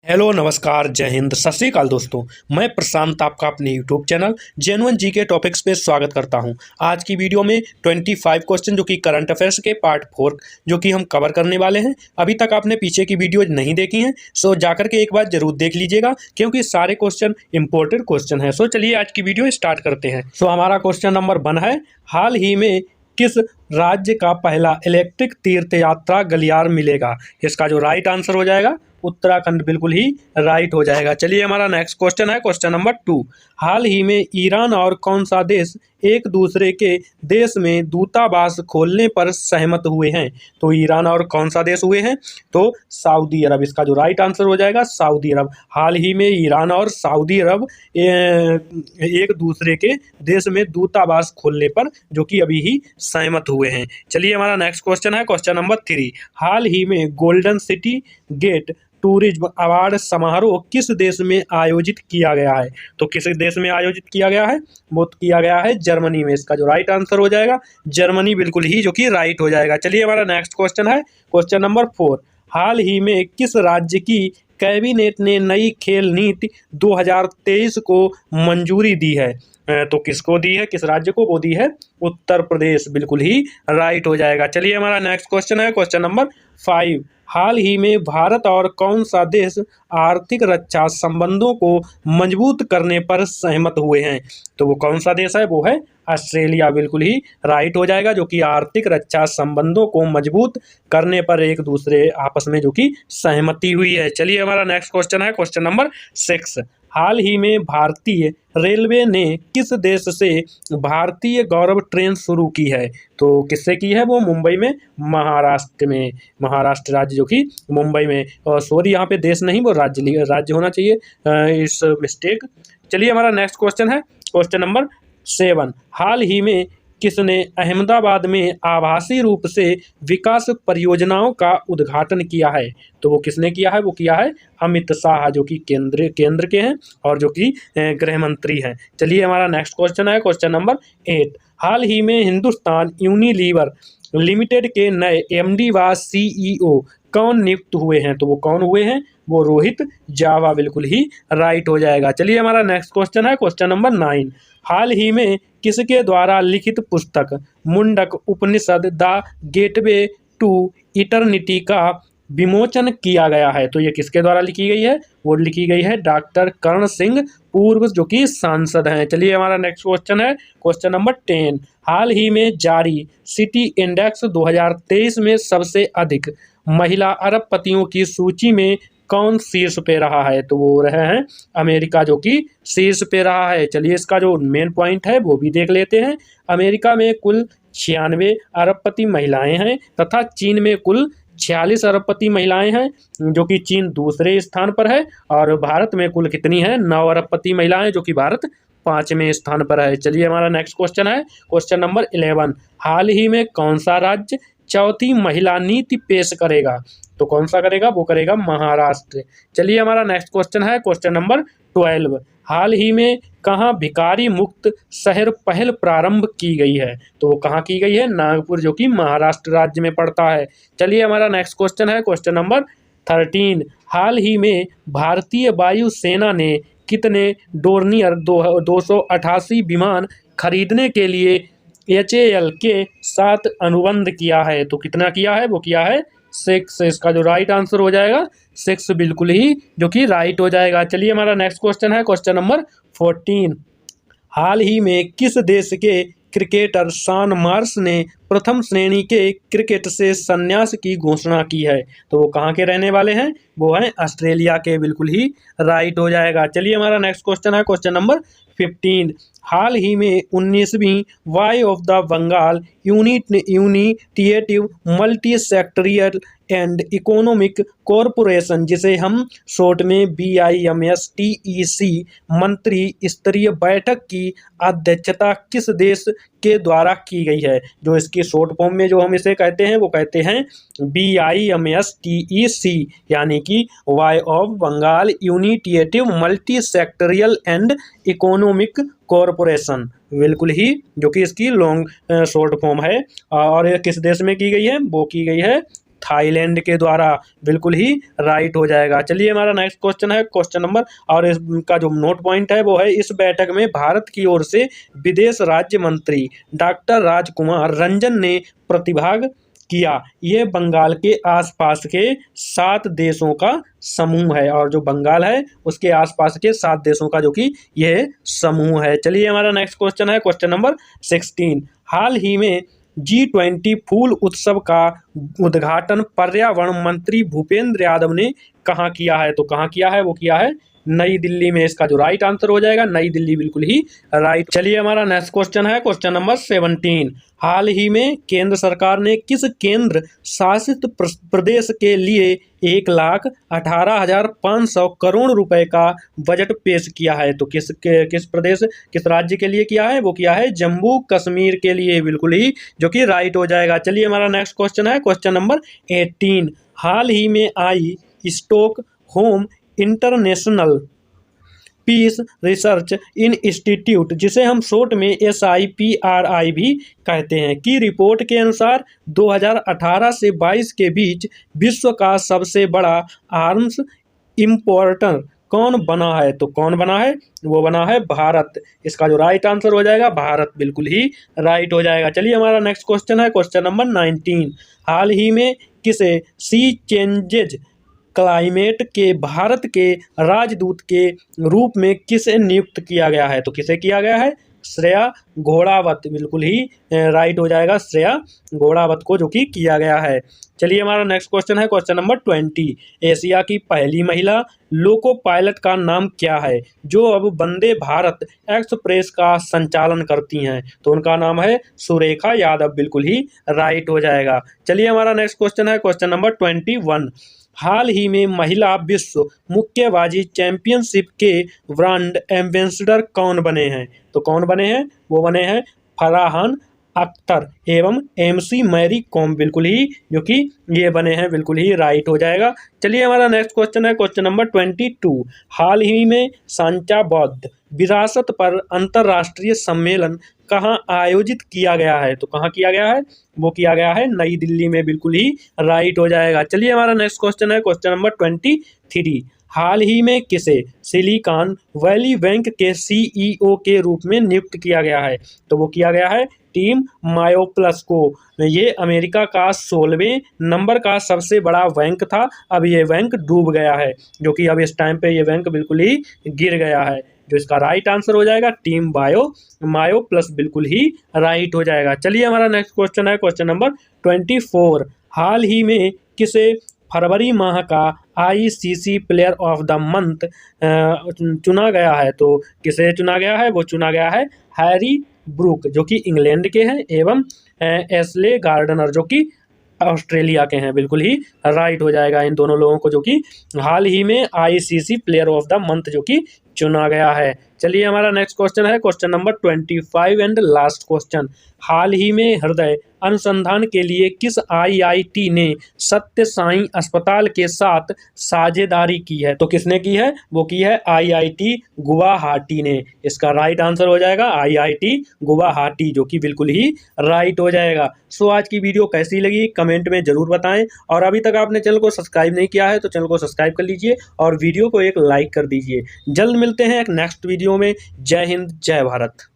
Hello नमस्कार जय हिंद सत श्री अकाल दोस्तों। मैं प्रशांत आपका अपने यूट्यूब चैनल जेन्युइन जी के टॉपिक्स पे स्वागत करता हूं। आज की वीडियो में 25 क्वेश्चन जो कि करंट अफेयर्स के पार्ट 4 जो कि हम कवर करने वाले हैं। अभी तक आपने पीछे की वीडियो नहीं देखी हैं सो जाकर के एक बार जरूर देख लीजिएगा क्योंकि सारे क्वेश्चन इंपॉर्टेंट क्वेश्चन हैं। सो चलिए आज की वीडियो स्टार्ट करते हैं। सो हमारा क्वेश्चन नंबर 1 है, हाल ही में किस राज्य का पहला इलेक्ट्रिक तीर्थ यात्रा गलियार मिलेगा? इसका जो राइट आंसर हो जाएगा उत्तराखंड बिल्कुल ही राइट हो जाएगा। चलिए हमारा नेक्स्ट क्वेश्चन है क्वेश्चन नंबर 2। हाल ही में ईरान और कौन सा देश एक दूसरे के देश में दूतावास खोलने पर सहमत हुए हैं? तो ईरान और कौन सा देश हुए हैं? तो सऊदी अरब। इसका जो राइट आंसर हो जाएगा सऊदी अरब। हाल ही में ईरान और सऊदी अरब एक दूसरे के देश में दूतावास खोलने पर जो कि अभी ही सहमत हुए हैं। चलिए हमारा नेक्स्ट क्वेश्चन है क्वेश्चन नंबर 3। हाल ही में golden city gate tourism award समारोह किस देश में आयोजित किया गया है? तो किस देश में आयोजित किया गया है? वो किया गया है जर्मनी में। इसका जो राइट आंसर हो जाएगा जर्मनी बिल्कुल ही जो कि राइट हो जाएगा। चलिए हमारा नेक्स्ट क्वेश्चन है क्वेश्चन नंबर 4। हाल ही में किस राज्य की कैबिनेट ने नई खेल नीति 2023 को मंजूरी दी है? तो किसको दी है, किस राज्य को? वो दी है उत्तर प्रदेश। बिल्कुल ही राइट हो जाएगा। चलिए हमारा नेक्स्ट क्वेश्चन है क्वेश्चन नंबर 5। हाल ही में भारत और कौन सा देश आर्थिक रक्षा संबंधों को मजबूत करने पर सहमत हुए हैं? तो वो कौन सा देश है? वो है ऑस्ट्रेलिया। बिल्कुल ही राइट हो जाएगा जो कि आर्थिक रक्षा संबंधों को मजबूत करने पर एक दूसरे आपस में जो कि सहमति हुई है। चलिए हमारा नेक्स्ट क्वेश्चन है क्वेश्चन नंबर 6। हाल ही में भारतीय रेलवे ने किस देश से भारतीय गौरव ट्रेन शुरू की है? तो किससे की है? वो मुंबई में, महाराष्ट्र में। महाराष्ट्र राज्य जो कि मुंबई में, सॉरी यहाँ पे देश नहीं वो राज्य होना चाहिए, इस मिस्टेक। चलिए हमारा नेक्स्ट क्वेश्चन है क्वेश्चन नंबर 7। हाल ही में किसने अहमदाबाद में आभासी रूप से विकास परियोजनाओं का उद्घाटन किया है? तो वो किसने किया है? वो किया है अमित शाह जो कि केंद्र के हैं और जो कि गृह मंत्री हैं। चलिए हमारा नेक्स्ट क्वेश्चन है क्वेश्चन नंबर 8। हाल ही में हिंदुस्तान यूनिलीवर लिमिटेड के नए एमडी व सीईओ कौन नियुक्त हुए हैं? तो वो कौन हुए हैं? वो रोहित जावा। बिल्कुल ही राइट हो जाएगा। चलिए हमारा नेक्स्ट क्वेश्चन है क्वेश्चन नंबर 9। हाल ही में किसके द्वारा लिखित पुस्तक मुंडक उपनिषद द गेटवे टू इटर्निटी का विमोचन किया गया है? तो ये किसके द्वारा लिखी गई है? वो लिखी गई है डॉक्टर कर्ण सिंह पूर्व जो कि सांसद हैं। चलिए हमारा नेक्स्ट क्वेश्चन है क्वेश्चन नंबर 10। हाल ही में जारी सिटी इंडेक्स 2023 में सबसे अधिक महिला अरबपतियों की सूची में कौन शीर्ष पे रहा है? तो वो रहे हैं अमेरिका जो कि शीर्ष पे रहा है। चलिए इसका जो मेन पॉइंट है वो भी देख लेते हैं। अमेरिका में कुल 96 अरबपति महिलाएं हैं तथा चीन में कुल 46 अरबपति महिलाएं हैं जो कि चीन दूसरे स्थान पर है, और भारत में कुल कितनी है? 9 अरबपति महिलाएं जो कि भारत 5वें स्थान पर है। चलिए हमारा नेक्स्ट क्वेश्चन है क्वेश्चन नंबर 11। हाल ही में कौन सा राज्य चौथी महिला नीति पेश करेगा? तो कौन सा करेगा? वो करेगा महाराष्ट्र। चलिए हमारा नेक्स्ट क्वेश्चन है क्वेश्चन नंबर 12। हाल ही में कहाँ भिखारी मुक्त शहर पहल प्रारंभ की गई है? तो वो कहाँ की गई है? नागपुर जो कि महाराष्ट्र राज्य में पड़ता है। चलिए हमारा नेक्स्ट क्वेश्चन है क्वेश्चन नंबर 13। हाल ही में भारतीय वायुसेना ने कितने डोर्नियर 288 विमान खरीदने के लिए HAL के साथ अनुबंध किया है? तो कितना किया है? वो किया है 6। इसका जो राइट आंसर हो जाएगा 6 बिल्कुल ही जो कि राइट हो जाएगा। चलिए हमारा नेक्स्ट क्वेश्चन है क्वेश्चन नंबर 14। हाल ही में किस देश के क्रिकेटर शॉन मार्श ने प्रथम श्रेणी के क्रिकेट से संन्यास की घोषणा की है? तो वो कहाँ के रहने वाले हैं? वो हैं ऑस्ट्रेलिया के। बिल्कुल ही राइट हो जाएगा। चलिए हमारा नेक्स्ट क्वेश्चन है क्वेश्चन नंबर 15। हाल ही में 19वीं bay of the Bengal initiative multi sectorial and economic corporation, जिसे हम शॉर्ट में BIMSTEC मंत्री स्तरीय बैठक की अध्यक्षता किस देश के द्वारा की गई है? जो इसकी शॉर्ट फॉर्म में जो हम इसे कहते हैं वो कहते हैं BIMSTEC यानी कि bay of Bengal initiative multi sectorial and economic corporation. बिल्कुल ही जो कि इसकी लॉन्ग शॉर्ट फॉर्म है। और किस देश में की गई है? वो की गई है थाईलैंड के द्वारा, बिल्कुल ही राइट हो जाएगा। चलिए हमारा नेक्स्ट क्वेश्चन है क्वेश्चन नंबर, और इसका जो नोट पॉइंट है वो है, इस बैठक में भारत की ओर से विदेश राज्य मंत्री डॉक्टर राजकुमार रंजन ने प्रतिभाग किया। ये बंगाल के आसपास के 7 देशों का समूह है, और जो बंगाल है उसके आसपास के 7 देशों का जो कि यह समूह है। चलिए हमारा नेक्स्ट क्वेश्चन है क्वेश्चन नंबर 16। हाल ही में G20 फूल उत्सव का उद्घाटन पर्यावरण मंत्री भूपेंद्र यादव ने कहाँ किया है? तो कहाँ किया है? वो किया है नई दिल्ली में। इसका जो राइट आंसर हो जाएगा नई दिल्ली, बिल्कुल ही राइट। चलिए हमारा नेक्स्ट क्वेश्चन है क्वेश्चन नंबर 17। हाल ही में केंद्र सरकार ने किस केंद्र शासित प्रदेश के लिए 1,18,500 करोड़ रुपए का बजट पेश किया है? तो किस प्रदेश, किस राज्य के लिए किया है? वो किया है जम्मू कश्मीर के लिए, बिल्कुल ही जो कि राइट हो जाएगा। चलिए हमारा नेक्स्ट क्वेश्चन है क्वेश्चन नंबर 18। हाल ही में आई Stockholm international peace research institute, जिसे हम शॉर्ट में SIPRI भी कहते हैं, की रिपोर्ट के अनुसार 2018 से 22 के बीच विश्व का सबसे बड़ा आर्म्स इंपोर्टर कौन बना है? तो कौन बना है? वो बना है भारत। इसका जो राइट आंसर हो जाएगा भारत, बिल्कुल ही राइट हो जाएगा। चलिए हमारा नेक्स्ट क्वेश्चन है क्वेश्चन नंबर 19। हाल ही में किसे सी चेंजेज क्लाइमेट के भारत के राजदूत के रूप में किसे नियुक्त किया गया है? तो किसे किया गया है? श्रेया घोड़ावत, बिल्कुल ही राइट हो जाएगा, श्रेया घोड़ावत को जो कि किया गया है। चलिए हमारा नेक्स्ट क्वेश्चन है क्वेश्चन नंबर 20। एशिया की पहली महिला लोको पायलट का नाम क्या है, जो अब वंदे भारत एक्सप्रेस का संचालन करती हैं? तो उनका नाम है सुरेखा यादव, बिल्कुल ही राइट हो जाएगा। चलिए हमारा नेक्स्ट क्वेश्चन है क्वेश्चन नंबर 21। हाल ही में महिला विश्व मुक्केबाजी चैंपियनशिप के ब्रांड एम्बेसडर कौन बने हैं? तो कौन बने हैं? वो बने हैं फरहान अख्तर एवं MC मैरी कॉम, बिल्कुल ही जो कि ये बने हैं, बिल्कुल ही राइट हो जाएगा। चलिए हमारा नेक्स्ट क्वेश्चन है क्वेश्चन नंबर 22। हाल ही में सांचा बौद्ध विरासत पर अंतर्राष्ट्रीय सम्मेलन कहाँ आयोजित किया गया है? तो कहाँ किया गया है? वो किया गया है नई दिल्ली में, बिल्कुल ही राइट हो जाएगा। चलिए हमारा नेक्स्ट क्वेश्चन है क्वेश्चन नंबर 23। हाल ही में किसे सिलिकॉन वैली बैंक के CEO के रूप में नियुक्त किया गया है? तो वो किया गया है टीम मायोप्लस को। ये अमेरिका का 16वें नंबर का सबसे बड़ा बैंक था, अब ये बैंक डूब गया है, जो कि अब इस टाइम पे ये बैंक बिल्कुल ही गिर गया है। जो इसका राइट आंसर हो जाएगा टीम मायोप्लस, बिल्कुल ही राइट हो जाएगा। चलिए हमारा नेक्स्ट क्वेश्चन है क्वेश्चन नंबर 24। हाल ही में किसे फरवरी माह का ICC player of the month चुना गया है? तो किसे चुना गया है? वो चुना गया है हैरी ब्रूक, जो कि इंग्लैंड के हैं, एवं एशले गार्डनर, जो कि ऑस्ट्रेलिया के हैं, बिल्कुल ही राइट हो जाएगा इन दोनों लोगों को, जो कि हाल ही में ICC player of the month जो कि चुना गया है। चलिए हमारा नेक्स्ट क्वेश्चन है question number 25 and last question. हाल ही में हृदय अनुसंधान के लिए किस IIT ने सत्य साई अस्पताल के साथ साझेदारी की है? तो किसने की है? वो की है IIT गुवाहाटी ने। इसका राइट आंसर हो जाएगा IIT गुवाहाटी, जो कि बिल्कुल ही राइट हो जाएगा। सो आज की वीडियो कैसी लगी कमेंट में जरूर बताएं, और अभी तक आपने चैनल को सब्सक्राइब नहीं किया है तो चैनल को सब्सक्राइब कर लीजिए और वीडियो को एक लाइक कर दीजिए। जल्द मिलते हैं एक नेक्स्ट वीडियो में। जय हिंद, जय भारत।